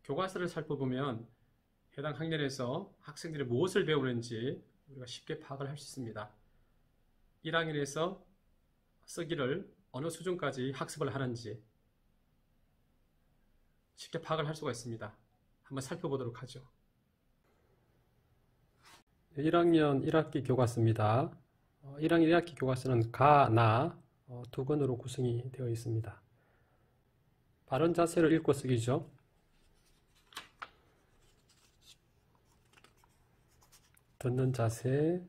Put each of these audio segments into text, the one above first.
교과서를 살펴보면 해당 학년에서 학생들이 무엇을 배우는지 우리가 쉽게 파악을 할 수 있습니다. 1학년에서 쓰기를 어느 수준까지 학습을 하는지 쉽게 파악을 할 수가 있습니다. 한번 살펴보도록 하죠. 1학년 1학기 교과서입니다. 1학년 1학기 교과서는 가, 나 두 권으로 구성이 되어 있습니다. 바른 자세를 읽고 쓰기죠. 듣는 자세.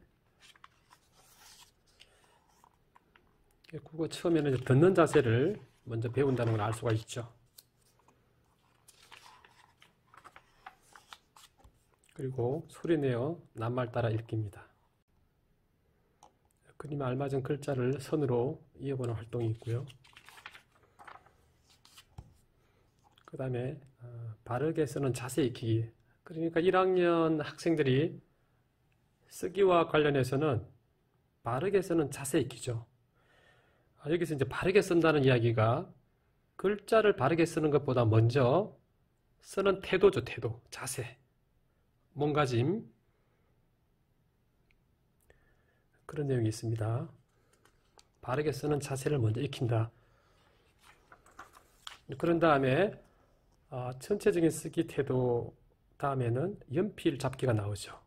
국어 처음에는 이제 듣는 자세를 먼저 배운다는 걸 알 수가 있죠. 그리고 소리내어 낱말 따라 읽기입니다. 그림에 알맞은 글자를 선으로 이어보는 활동이 있고요. 그 다음에 바르게 쓰는 자세 익히기. 그러니까 1학년 학생들이 쓰기와 관련해서는 바르게 쓰는 자세 익히죠. 여기서 이제 바르게 쓴다는 이야기가 글자를 바르게 쓰는 것보다 먼저 쓰는 태도죠. 태도, 자세, 몸가짐, 그런 내용이 있습니다. 바르게 쓰는 자세를 먼저 익힌다. 그런 다음에 전체적인 쓰기 태도 다음에는 연필 잡기가 나오죠.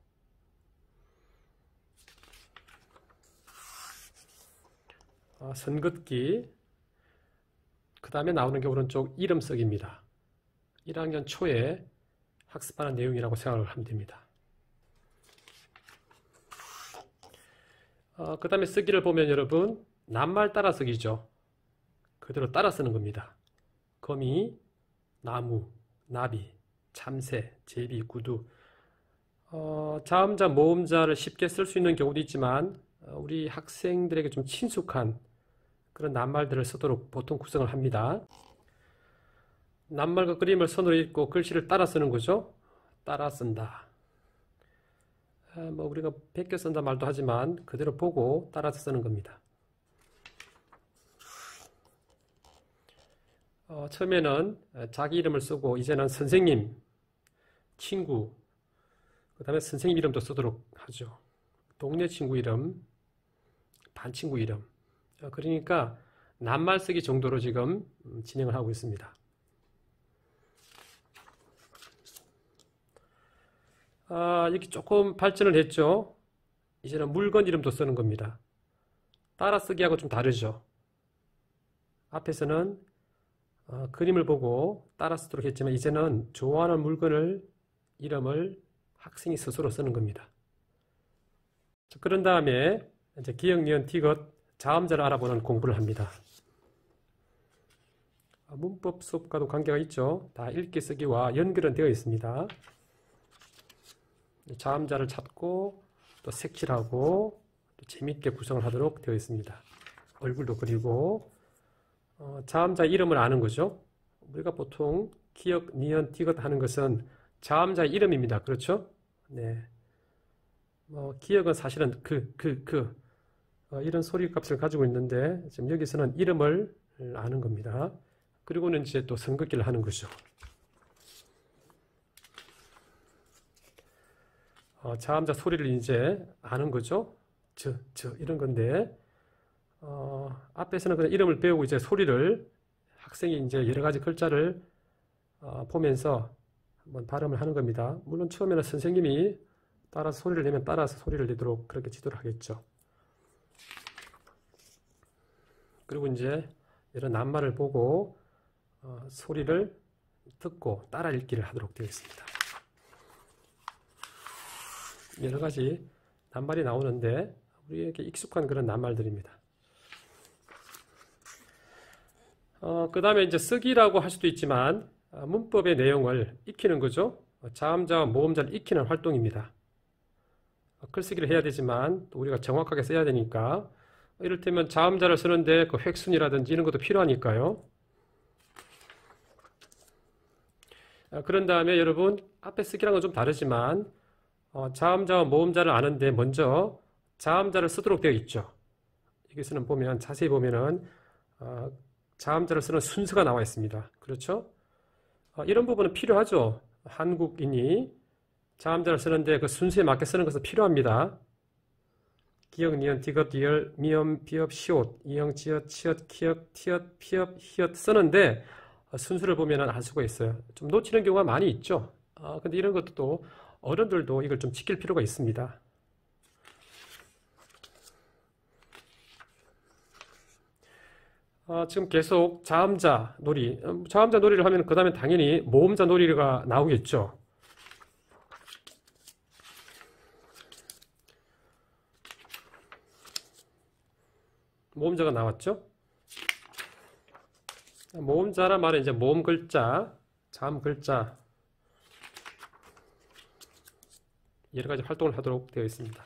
선긋기. 그 다음에 나오는 게 오른쪽 이름 쓰기입니다. 1학년 초에 학습하는 내용이라고 생각을 하면 됩니다. 그 다음에 쓰기를 보면 여러분 낱말 따라 쓰기죠. 그대로 따라 쓰는 겁니다. 거미, 나무, 나비, 참새, 제비, 구두. 자음자, 모음자를 쉽게 쓸 수 있는 경우도 있지만 우리 학생들에게 좀 친숙한 그런 낱말들을 쓰도록 보통 구성을 합니다. 낱말과 그림을 손으로 읽고 글씨를 따라 쓰는 거죠. 따라 쓴다. 우리가 베껴 쓴다 말도 하지만 그대로 보고 따라서 쓰는 겁니다. 처음에는 자기 이름을 쓰고 이제는 선생님, 친구, 그 다음에 선생님 이름도 쓰도록 하죠. 동네 친구 이름, 반 친구 이름. 그러니까 낱말 쓰기 정도로 지금 진행을 하고 있습니다. 여기 조금 발전을 했죠. 이제는 물건 이름도 쓰는 겁니다. 따라 쓰기하고 좀 다르죠. 앞에서는 그림을 보고 따라 쓰도록 했지만 이제는 좋아하는 물건을 이름을 학생이 스스로 쓰는 겁니다. 그런 다음에 이제 기역, 니은, 디귿, 자음자를 알아보는 공부를 합니다. 문법 수업과도 관계가 있죠. 다 읽기 쓰기와 연결은 되어 있습니다. 자음자를 찾고 또 색칠하고 또 재밌게 구성을 하도록 되어 있습니다. 얼굴도 그리고 자음자 이름을 아는 거죠. 우리가 보통 기역, 니은, 디귿 하는 것은 자음자 이름입니다. 그렇죠? 네. 기역은 사실은 이런 소리 값을 가지고 있는데 지금 여기서는 이름을 아는 겁니다. 그리고는 이제 또 선긋기를 하는 거죠. 자음자 소리를 이제 아는 거죠. 저 이런 건데 앞에서는 그냥 이름을 배우고 이제 소리를 학생이 이제 여러 가지 글자를 보면서 한번 발음을 하는 겁니다. 물론 처음에는 선생님이 따라서 소리를 내면 따라서 소리를 내도록 그렇게 지도를 하겠죠. 그리고 이제 이런 낱말을 보고 소리를 듣고 따라 읽기를 하도록 되어 있습니다. 여러 가지 낱말이 나오는데 우리에게 익숙한 그런 낱말들입니다. 그 다음에 이제 쓰기라고 할 수도 있지만 문법의 내용을 익히는 거죠. 자음자와 모음자를 익히는 활동입니다. 글쓰기를 해야 되지만 또 우리가 정확하게 써야 되니까 이를테면 자음자를 쓰는데 그 획순이라든지 이런 것도 필요하니까요. 그런 다음에 여러분 앞에 쓰기랑은 좀 다르지만 자음자와 모음자를 아는데 먼저 자음자를 쓰도록 되어 있죠. 여기서는 보면 자세히 보면은 자음자를 쓰는 순서가 나와 있습니다. 그렇죠? 이런 부분은 필요하죠. 한국인이 자음자를 쓰는데 그 순서에 맞게 쓰는 것은 필요합니다. 기역, 니은, 디귿, 리을, 미음, 비읍, 시옷, 이응, 지읒, 치읓, 키읔, 티읕, 피읕, 히읗 쓰는데 순서를 보면 알 수가 있어요. 좀 놓치는 경우가 많이 있죠. 근데 이런 것도 또 어른들도 이걸 좀 지킬 필요가 있습니다. 지금 계속 자음자 놀이, 자음자 놀이를 하면 그 다음에 당연히 모음자 놀이가 나오겠죠. 모음자가 나왔죠. 모음자란 말은 이제 모음 글자, 자음 글자 여러 가지 활동을 하도록 되어 있습니다.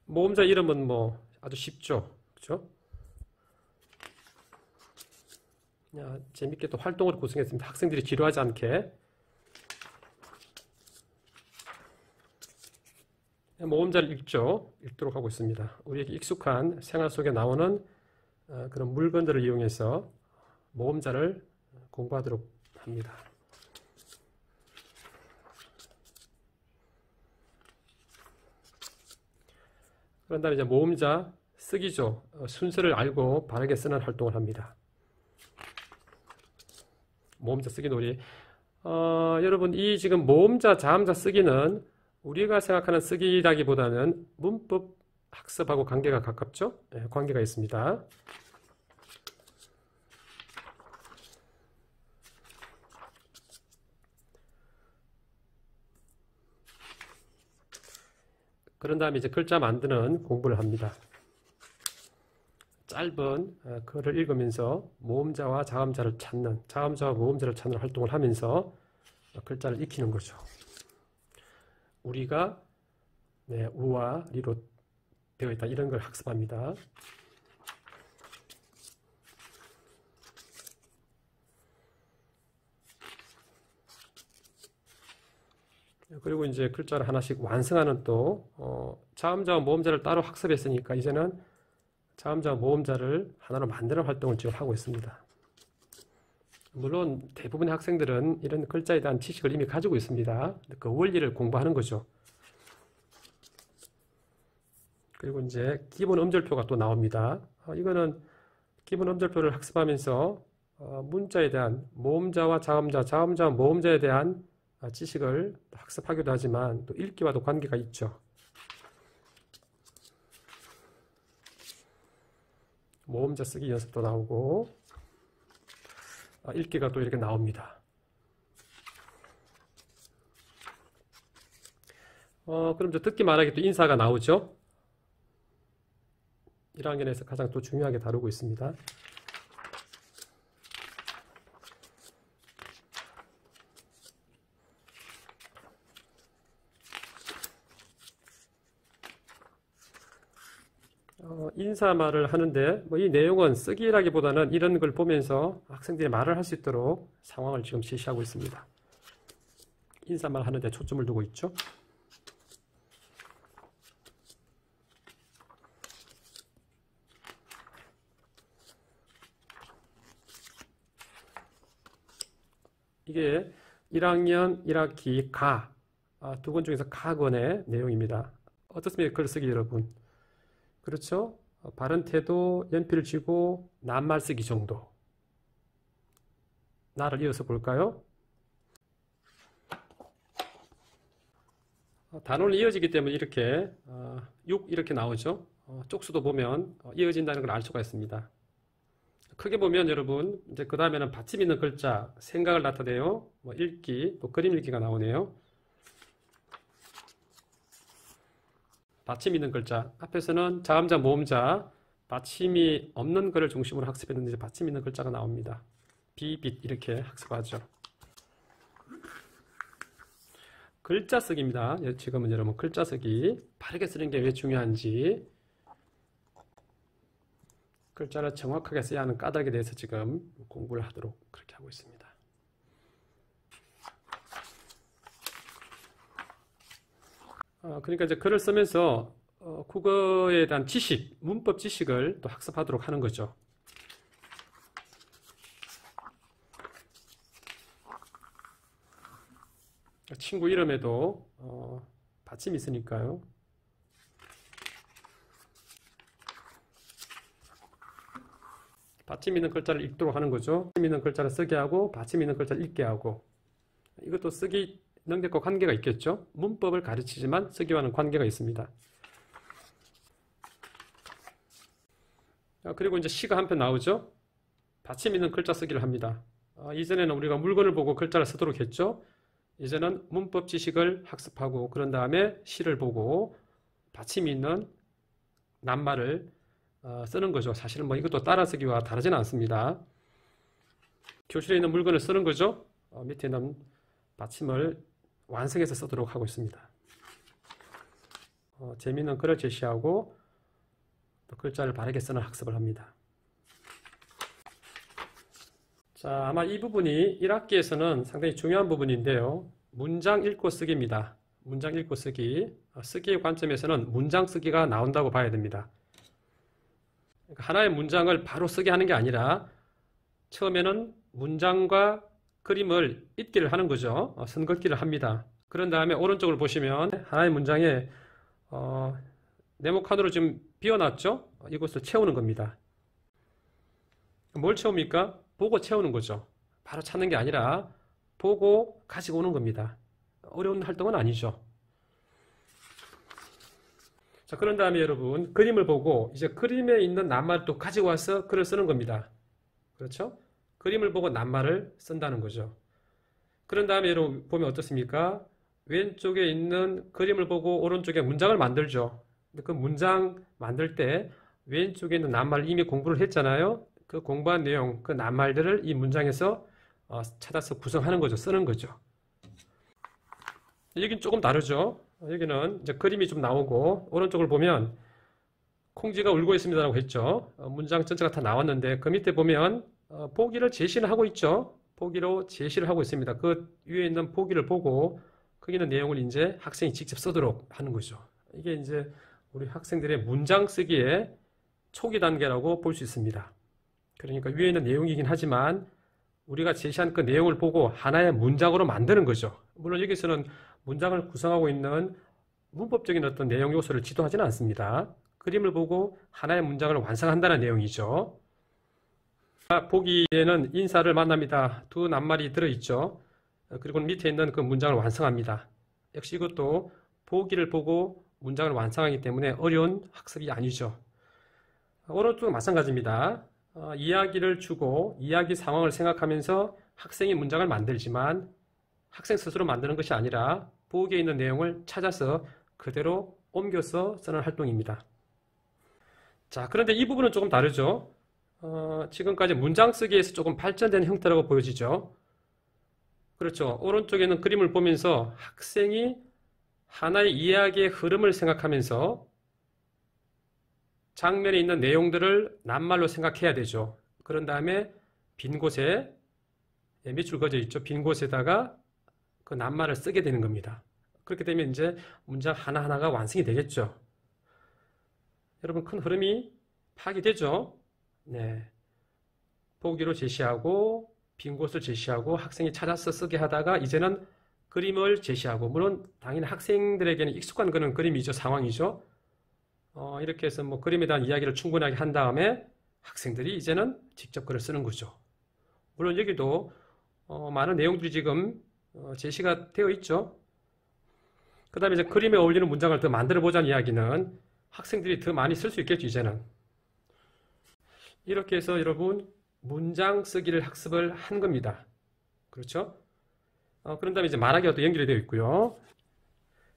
모음자 이름은 뭐 아주 쉽죠, 그렇죠? 재밌게 또 활동을 구성했습니다. 학생들이 지루하지 않게. 모음자를 읽도록 하고 있습니다. 우리에게 익숙한 생활 속에 나오는 그런 물건들을 이용해서 모음자를 공부하도록 합니다. 그런 다음에 이제 모음자 쓰기죠. 순서를 알고 바르게 쓰는 활동을 합니다. 모음자 쓰기 놀이. 여러분, 이 지금 모음자, 자음자 쓰기는 우리가 생각하는 쓰기라기보다는 문법 학습하고 관계가 가깝죠? 네, 관계가 있습니다. 그런 다음에 이제 글자 만드는 공부를 합니다. 짧은 글을 읽으면서 모음자와 자음자를 찾는, 자음자와 모음자를 찾는 활동을 하면서 글자를 익히는 거죠. 우리가 우와, 리로 되어 있다, 이런 걸 학습합니다. 그리고 이제 글자를 하나씩 완성하는 또 자음자와 모음자를 따로 학습했으니까 이제는 자음자와 모음자를 하나로 만드는 활동을 지금 하고 있습니다. 물론 대부분의 학생들은 이런 글자에 대한 지식을 이미 가지고 있습니다. 그 원리를 공부하는 거죠. 그리고 이제 기본 음절표가 또 나옵니다. 이거는 기본 음절표를 학습하면서 문자에 대한 모음자와 자음자, 자음자와 모음자에 대한 지식을 학습하기도 하지만 또 읽기와도 관계가 있죠. 모음자 쓰기 연습도 나오고 읽기가 또 이렇게 나옵니다. 그럼 이제 듣기 말하기 또 인사가 나오죠. 1학년에서 가장 또 중요하게 다루고 있습니다. 인사말을 하는데 뭐 이 내용은 쓰기라기보다는 이런 걸 보면서 학생들이 말을 할 수 있도록 상황을 지금 제시하고 있습니다. 인사말 하는데 초점을 두고 있죠. 이게 1학년 1학기 두 권 중에서 가권의 내용입니다. 어떻습니까? 글쓰기 여러분. 그렇죠? 바른 태도, 연필을 쥐고 낱말 쓰기 정도. 나를 이어서 볼까요? 단원이 이어지기 때문에 이렇게 6 이렇게 나오죠. 쪽수도 보면 이어진다는 걸 알 수가 있습니다. 크게 보면 여러분 이제 그 다음에는 받침 있는 글자, 생각을 나타내요. 뭐 읽기, 또 그림 읽기가 나오네요. 받침 있는 글자, 앞에서는 자음자, 모음자, 받침이 없는 글을 중심으로 학습했는데 받침 있는 글자가 나옵니다. 비빗 이렇게 학습하죠. 글자 쓰기입니다. 지금은 여러분 글자 쓰기, 바르게 쓰는 게 왜 중요한지, 글자를 정확하게 써야 하는 까닭에 대해서 지금 공부를 하도록 그렇게 하고 있습니다. 그러니까 이제 글을 쓰면서 국어에 대한 지식, 문법 지식을 또 학습하도록 하는 거죠. 친구 이름에도 받침이 있으니까요. 받침 있는 글자를 읽도록 하는 거죠. 받침 있는 글자를 쓰게 하고 받침 있는 글자를 읽게 하고. 이것도 쓰기 능력과 관계가 있겠죠. 문법을 가르치지만 쓰기와는 관계가 있습니다. 그리고 이제 시가 한편 나오죠. 받침 있는 글자 쓰기를 합니다. 이전에는 우리가 물건을 보고 글자를 쓰도록 했죠. 이제는 문법 지식을 학습하고 그런 다음에 시를 보고 받침이 있는 낱말을 쓰는 거죠. 사실은 뭐 이것도 따라쓰기와 다르지는 않습니다. 교실에 있는 물건을 쓰는 거죠. 밑에 있는 받침을 완성해서 쓰도록 하고 있습니다. 재미있는 글을 제시하고 또 글자를 바르게 쓰는 학습을 합니다. 자, 아마 이 부분이 1학기에서는 상당히 중요한 부분인데요. 문장 읽고 쓰기입니다. 문장 읽고 쓰기. 쓰기의 관점에서는 문장 쓰기가 나온다고 봐야 됩니다. 그러니까 하나의 문장을 바로 쓰게 하는 게 아니라 처음에는 문장과 그림을 읽기를 하는 거죠. 선긋기를 합니다. 그런 다음에 오른쪽을 보시면 하나의 문장에 네모칸으로 지금 비워놨죠? 이것을 채우는 겁니다. 뭘 채웁니까? 보고 채우는 거죠. 바로 찾는 게 아니라 보고 가지고 오는 겁니다. 어려운 활동은 아니죠. 자, 그런 다음에 여러분 그림을 보고 이제 그림에 있는 낱말을 또 가지고 와서 글을 쓰는 겁니다. 그렇죠? 그림을 보고 낱말을 쓴다는 거죠. 그런 다음에 여러분 보면 어떻습니까? 왼쪽에 있는 그림을 보고 오른쪽에 문장을 만들죠. 그 문장 만들 때 왼쪽에 있는 낱말을 이미 공부를 했잖아요. 그 공부한 내용, 그 낱말들을 이 문장에서 찾아서 구성하는 거죠. 쓰는 거죠. 여기는 조금 다르죠. 여기는 이제 그림이 좀 나오고 오른쪽을 보면 콩쥐가 울고 있습니다라고 했죠. 문장 전체가 다 나왔는데 그 밑에 보면 보기를 제시를 하고 있죠. 보기로 제시를 하고 있습니다. 그 위에 있는 보기를 보고 거기 있는 내용을 이제 학생이 직접 쓰도록 하는 거죠. 이게 이제 우리 학생들의 문장 쓰기의 초기 단계라고 볼 수 있습니다. 그러니까 위에 있는 내용이긴 하지만 우리가 제시한 그 내용을 보고 하나의 문장으로 만드는 거죠. 물론 여기서는 문장을 구성하고 있는 문법적인 어떤 내용 요소를 지도하지는 않습니다. 그림을 보고 하나의 문장을 완성한다는 내용이죠. 보기에는 인사를 만납니다. 두 낱말이 들어있죠. 그리고 밑에 있는 그 문장을 완성합니다. 역시 이것도 보기를 보고 문장을 완성하기 때문에 어려운 학습이 아니죠. 오른쪽은 마찬가지입니다. 이야기를 주고 이야기 상황을 생각하면서 학생이 문장을 만들지만 학생 스스로 만드는 것이 아니라 보기에 있는 내용을 찾아서 그대로 옮겨서 쓰는 활동입니다. 자, 그런데 이 부분은 조금 다르죠. 지금까지 문장 쓰기에서 조금 발전된 형태라고 보여지죠. 그렇죠. 오른쪽에는 그림을 보면서 학생이 하나의 이야기의 흐름을 생각하면서 장면에 있는 내용들을 낱말로 생각해야 되죠. 그런 다음에 빈 곳에 밑줄 그어져 있죠. 빈 곳에다가 그 낱말을 쓰게 되는 겁니다. 그렇게 되면 이제 문장 하나하나가 완성이 되겠죠. 여러분 큰 흐름이 파악되죠. 네. 보기로 제시하고 빈 곳을 제시하고 학생이 찾아서 쓰게 하다가 이제는 그림을 제시하고 물론 당연히 학생들에게는 익숙한 그런 그림이죠. 상황이죠. 이렇게 해서 뭐 그림에 대한 이야기를 충분하게 한 다음에 학생들이 이제는 직접 글을 쓰는 거죠. 물론 여기도 많은 내용들이 지금 제시가 되어 있죠. 그 다음에 이제 그림에 어울리는 문장을 더 만들어 보자는 이야기는 학생들이 더 많이 쓸 수 있겠죠. 이제는 이렇게 해서 여러분 문장 쓰기를 학습을 한 겁니다. 그렇죠? 그런 다음에 이제 말하기와 또 연결이 되어 있고요.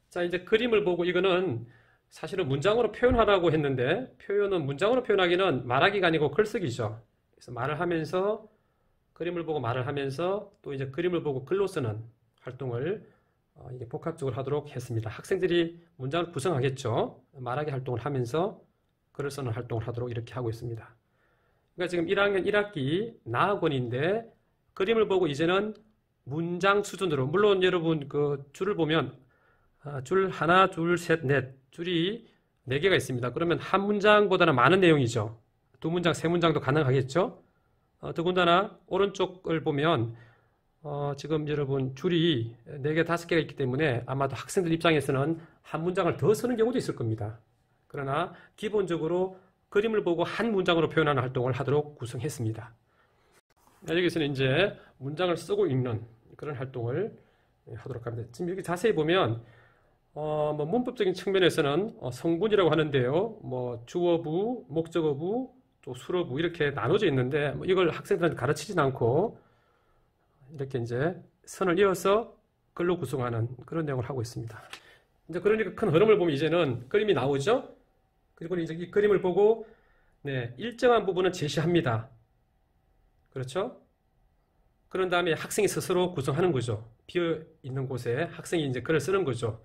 자, 이제 그림을 보고 이거는 사실은 문장으로 표현하라고 했는데 표현은 문장으로 표현하기는 말하기가 아니고 글쓰기죠. 그래서 말을 하면서 그림을 보고 말을 하면서 또 이제 그림을 보고 글로 쓰는 활동을 이게 복합적으로 하도록 했습니다. 학생들이 문장을 구성하겠죠. 말하기 활동을 하면서 글을 쓰는 활동을 하도록 이렇게 하고 있습니다. 그러니까 지금 1학년 1학기 나학원인데 그림을 보고 이제는 문장 수준으로 물론 여러분 그 줄을 보면 줄 하나, 둘, 셋, 넷 줄이 4개가 있습니다. 그러면 한 문장보다는 많은 내용이죠. 2문장, 3문장도 가능하겠죠. 더군다나 오른쪽을 보면 지금 여러분 줄이 4개, 5개가 있기 때문에 아마도 학생들 입장에서는 한 문장을 더 쓰는 경우도 있을 겁니다. 그러나 기본적으로 그림을 보고 한 문장으로 표현하는 활동을 하도록 구성했습니다. 여기서는 이제 문장을 쓰고 읽는 그런 활동을 하도록 합니다. 지금 여기 자세히 보면 뭐 문법적인 측면에서는 성분이라고 하는데요. 뭐 주어부, 목적어부, 또 수어부 이렇게 나눠져 있는데 이걸 학생들한테 가르치진 않고 이렇게 이제 선을 이어서 글로 구성하는 그런 내용을 하고 있습니다. 이제 그러니까 큰 흐름을 보면 이제는 그림이 나오죠. 그리고 이제 이 그림을 보고 일정한 부분은 제시합니다. 그렇죠? 그런 다음에 학생이 스스로 구성하는 거죠. 비어 있는 곳에 학생이 이제 글을 쓰는 거죠.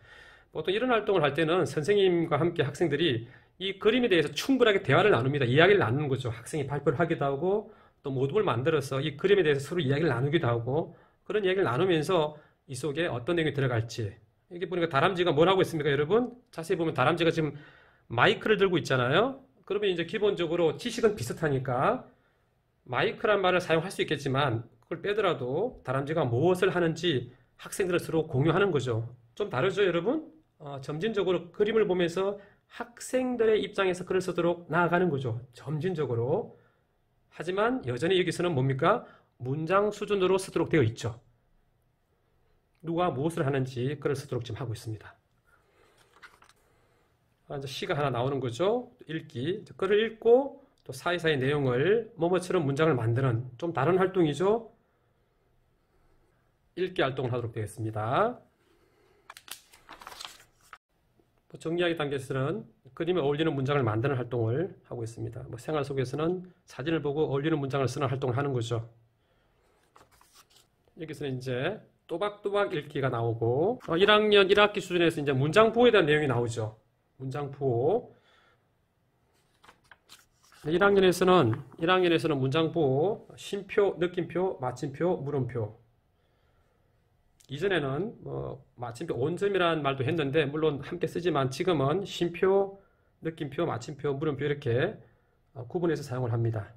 보통 이런 활동을 할 때는 선생님과 함께 학생들이 이 그림에 대해서 충분하게 대화를 나눕니다. 이야기를 나누는 거죠. 학생이 발표를 하기도 하고 또 모둠을 만들어서 이 그림에 대해서 서로 이야기를 나누기도 하고 그런 이야기를 나누면서 이 속에 어떤 내용이 들어갈지. 여기 보니까 다람쥐가 뭘 하고 있습니까, 여러분? 자세히 보면 다람쥐가 지금 마이크를 들고 있잖아요. 그러면 이제 기본적으로 지식은 비슷하니까 마이크란 말을 사용할 수 있겠지만 그걸 빼더라도 다람쥐가 무엇을 하는지 학생들을 서로 공유하는 거죠. 좀 다르죠, 여러분? 점진적으로 그림을 보면서 학생들의 입장에서 글을 쓰도록 나아가는 거죠. 점진적으로. 하지만 여전히 여기서는 뭡니까? 문장 수준으로 쓰도록 되어 있죠. 누가 무엇을 하는지 글을 쓰도록 지금 하고 있습니다. 이제 시가 하나 나오는 거죠. 읽기. 글을 읽고 또 사이사이 내용을 뭐뭐처럼 문장을 만드는 좀 다른 활동이죠. 읽기 활동을 하도록 되겠습니다. 정리하기 단계에서는 그림에 어울리는 문장을 만드는 활동을 하고 있습니다. 생활 속에서는 사진을 보고 어울리는 문장을 쓰는 활동을 하는 거죠. 여기서는 이제 또박또박 읽기가 나오고 1학년 1학기 수준에서 이제 문장 부호에 대한 내용이 나오죠. 문장 부호. 1학년에서는 문장 부호, 쉼표, 느낌표, 마침표, 물음표. 이전에는 마침표 온점이라는 말도 했는데 물론 함께 쓰지만 지금은 쉼표, 느낌표, 마침표, 물음표 이렇게 구분해서 사용을 합니다.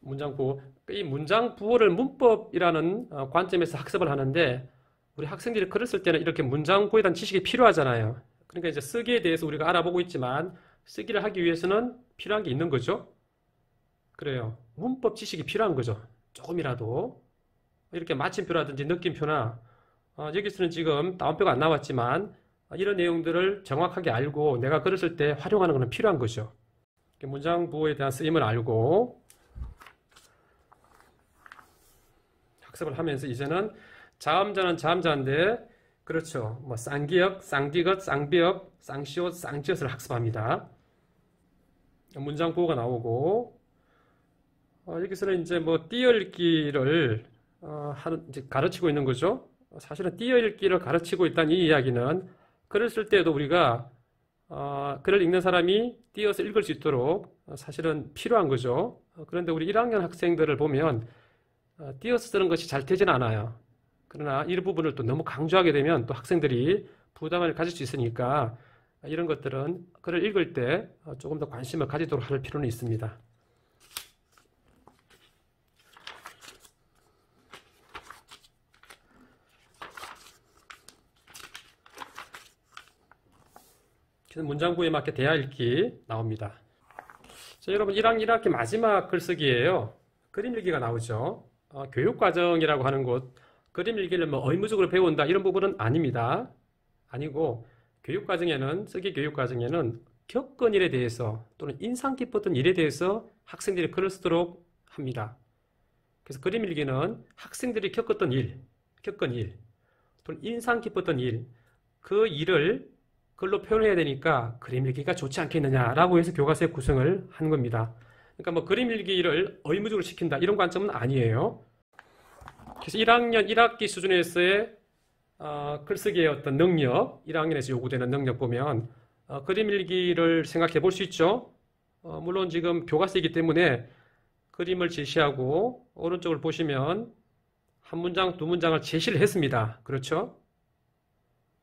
문장 부호. 이 문장 부호를 문법이라는 관점에서 학습을 하는데 우리 학생들이 글을 쓸 때는 이렇게 문장 부호에 대한 지식이 필요하잖아요. 그러니까 이제 쓰기에 대해서 우리가 알아보고 있지만 쓰기를 하기 위해서는 필요한 게 있는 거죠. 그래요. 문법 지식이 필요한 거죠. 조금이라도. 이렇게 마침표라든지 느낌표나 여기서는 지금 따옴표가 안 나왔지만 이런 내용들을 정확하게 알고 내가 글을 쓸 때 활용하는 것은 필요한 거죠. 문장 부호에 대한 쓰임을 알고 학습을 하면서 이제는 자음자는 자음자인데 그렇죠. 쌍기역, 쌍디귿, 쌍비역, 쌍시옷, 쌍지읒을 학습합니다. 문장 부호가 나오고 여기서는 이제 띄어읽기를 이제 가르치고 있는 거죠. 사실은 띄어읽기를 가르치고 있다는 이 이야기는 글을 쓸 때에도 우리가 글을 읽는 사람이 띄어서 읽을 수 있도록 사실은 필요한 거죠. 그런데 우리 1학년 학생들을 보면 띄어서 쓰는 것이 잘 되지는 않아요. 그러나 이 부분을 또 너무 강조하게 되면 또 학생들이 부담을 가질 수 있으니까 이런 것들은 글을 읽을 때 조금 더 관심을 가지도록 할 필요는 있습니다. 문장 부호에 맞게 대화 읽기 나옵니다. 자, 여러분 1학년 1학기 마지막 글쓰기예요. 그림 읽기가 나오죠. 교육과정이라고 하는 곳 그림 읽기를 의무적으로 배운다 이런 부분은 아닙니다. 아니고 교육과정에는 쓰기 교육과정에는 겪은 일에 대해서 또는 인상 깊었던 일에 대해서 학생들이 글을 쓰도록 합니다. 그래서 그림 읽기는 학생들이 겪은 일 또는 인상 깊었던 일, 그 일을 글로 표현해야 되니까 그림 읽기가 좋지 않겠느냐라고 해서 교과서에 구성을 한 겁니다. 그러니까 그림 읽기를 의무적으로 시킨다 이런 관점은 아니에요. 그래서 1학년 1학기 수준에서의 글쓰기의 어떤 능력, 1학년에서 요구되는 능력 보면 그림 읽기를 생각해 볼 수 있죠. 물론 지금 교과서이기 때문에 그림을 제시하고 오른쪽을 보시면 한 문장, 두 문장을 제시를 했습니다. 그렇죠?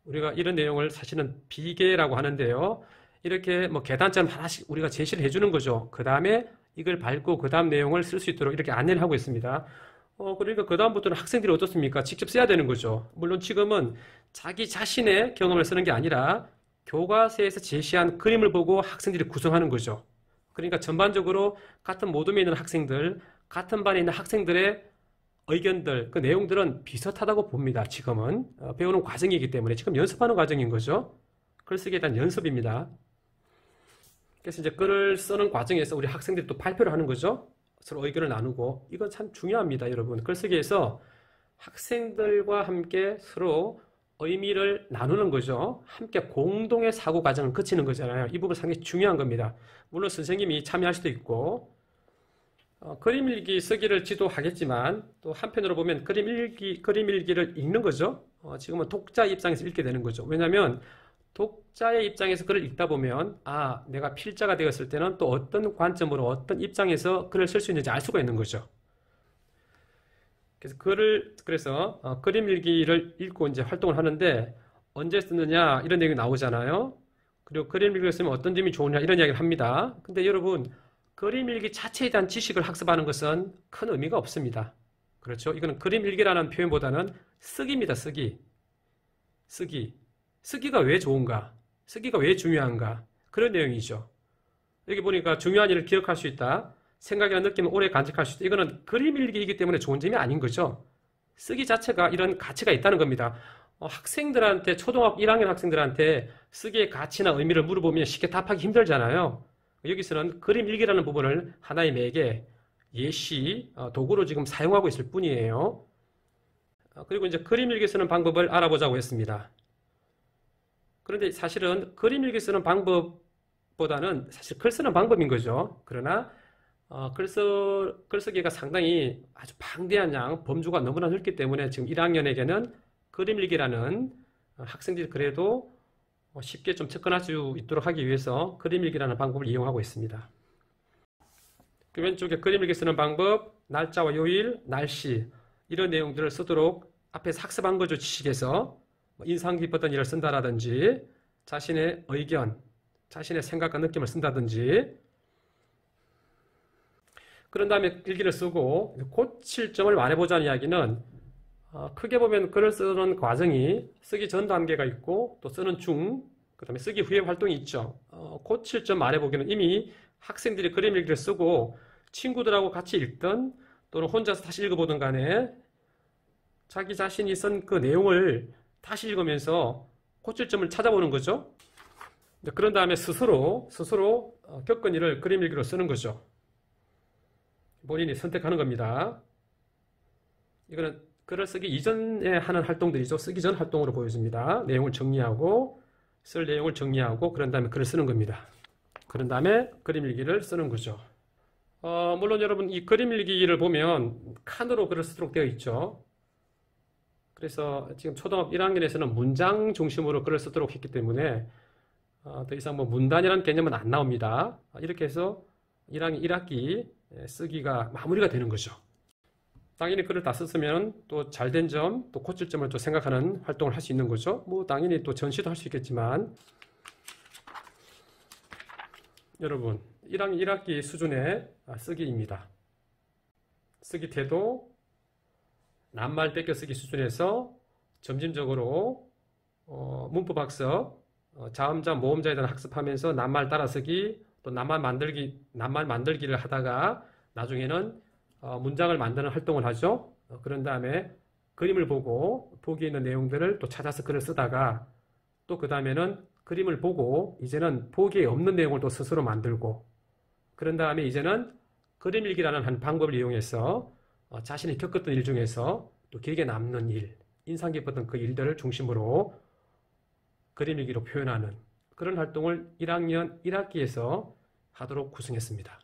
우리가 이런 내용을 사실은 비계라고 하는데요. 이렇게 계단처럼 하나씩 우리가 제시를 해주는 거죠. 그 다음에 이걸 밟고 그 다음 내용을 쓸 수 있도록 이렇게 안내를 하고 있습니다. 그러니까 그다음부터는 학생들이 어떻습니까? 직접 써야 되는 거죠. 물론 지금은 자기 자신의 경험을 쓰는 게 아니라 교과서에서 제시한 그림을 보고 학생들이 구성하는 거죠. 그러니까 전반적으로 같은 모둠에 있는 학생들, 같은 반에 있는 학생들의 의견들, 그 내용들은 비슷하다고 봅니다. 지금은 배우는 과정이기 때문에 지금 연습하는 과정인 거죠. 글쓰기에 대한 연습입니다. 그래서 이제 글을 쓰는 과정에서 우리 학생들이 또 발표를 하는 거죠. 서로 의견을 나누고. 이건 참 중요합니다, 여러분. 글쓰기에서 학생들과 함께 서로 의미를 나누는 거죠. 함께 공동의 사고 과정을 거치는 거잖아요. 이 부분 상당히 중요한 겁니다. 물론 선생님이 참여할 수도 있고, 그림 일기 쓰기를 지도하겠지만, 또 한편으로 보면 그림 일기를 읽는 거죠. 지금은 독자 입장에서 읽게 되는 거죠. 왜냐하면 독자의 입장에서 글을 읽다 보면 내가 필자가 되었을 때는 또 어떤 관점으로 어떤 입장에서 글을 쓸 수 있는지 알 수가 있는 거죠. 그래서 그림 일기를 읽고 이제 활동을 하는데 언제 쓰느냐 이런 얘기 나오잖아요. 그리고 그림 일기를 쓰면 어떤 점이 좋으냐 이런 이야기를 합니다. 근데 여러분 그림 일기 자체에 대한 지식을 학습하는 것은 큰 의미가 없습니다. 그렇죠? 이거는 그림 일기라는 표현보다는 쓰기입니다. 쓰기가 왜 좋은가? 쓰기가 왜 중요한가? 그런 내용이죠. 여기 보니까 중요한 일을 기억할 수 있다. 생각이나 느낌을 오래 간직할 수 있다. 이거는 그림 일기이기 때문에 좋은 점이 아닌 거죠. 쓰기 자체가 이런 가치가 있다는 겁니다. 학생들한테, 초등학교 1학년 학생들한테 쓰기의 가치나 의미를 물어보면 쉽게 답하기 힘들잖아요. 여기서는 그림 일기라는 부분을 하나의 매개, 예시, 도구로 지금 사용하고 있을 뿐이에요. 그리고 이제 그림 일기 쓰는 방법을 알아보자고 했습니다. 그런데 사실은 그림 일기 쓰는 방법보다는 사실 글 쓰는 방법인 거죠. 그러나 글쓰기가 상당히 아주 방대한 양, 범주가 너무나 넓기 때문에 지금 1학년에게는 그림 일기라는 학생들이 그래도 쉽게 좀 접근할 수 있도록 하기 위해서 그림 일기라는 방법을 이용하고 있습니다. 그 왼쪽에 그림 일기 쓰는 방법, 날짜와 요일, 날씨 이런 내용들을 쓰도록 앞에서 학습한 거죠. 지식에서. 인상 깊었던 일을 쓴다라든지 자신의 의견, 자신의 생각과 느낌을 쓴다든지 그런 다음에 일기를 쓰고 고칠 점을 말해보자는 이야기는 크게 보면 글을 쓰는 과정이 쓰기 전 단계가 있고 또 쓰는 중, 그 다음에 쓰기 후에 활동이 있죠. 고칠 점 말해보기는 이미 학생들이 그림 일기를 쓰고 친구들하고 같이 읽든 또는 혼자서 다시 읽어보든 간에 자기 자신이 쓴 그 내용을 다시 읽으면서 고칠 점을 찾아보는 거죠. 그런 다음에 스스로 겪은 일을 그림 일기로 쓰는 거죠. 본인이 선택하는 겁니다. 이거는 글을 쓰기 이전에 하는 활동들이죠. 쓰기 전 활동으로 보여집니다. 내용을 정리하고 쓸 내용을 정리하고 그런 다음에 글을 쓰는 겁니다. 그런 다음에 그림 일기를 쓰는 거죠. 물론 여러분 이 그림 일기를 보면 칸으로 글을 쓰도록 되어 있죠. 그래서 지금 초등학교 1학년에서는 문장 중심으로 글을 쓰도록 했기 때문에 더 이상 문단이라는 개념은 안 나옵니다. 이렇게 해서 1학년 1학기 쓰기가 마무리가 되는 거죠. 당연히 글을 다 썼으면 또 잘된 점, 또 고칠 점을 또 생각하는 활동을 할 수 있는 거죠. 당연히 또 전시도 할 수 있겠지만 여러분 1학년 1학기 수준의 쓰기입니다. 쓰기 태도, 낱말 뺏겨 쓰기 수준에서 점진적으로 문법 학습, 자음자, 모음자에 대한 학습하면서 낱말 따라쓰기, 또 낱말 만들기를 하다가 나중에는 문장을 만드는 활동을 하죠. 그런 다음에 그림을 보고 보기에 있는 내용들을 또 찾아서 글을 쓰다가 또 그 다음에는 그림을 보고 이제는 보기에 없는 내용을 또 스스로 만들고 그런 다음에 이제는 그림 일기라는 한 방법을 이용해서 자신이 겪었던 일 중에서 또 기억에 남는 일, 인상 깊었던 그 일들을 중심으로 그림 일기로 표현하는 그런 활동을 1학년 1학기에서 하도록 구성했습니다.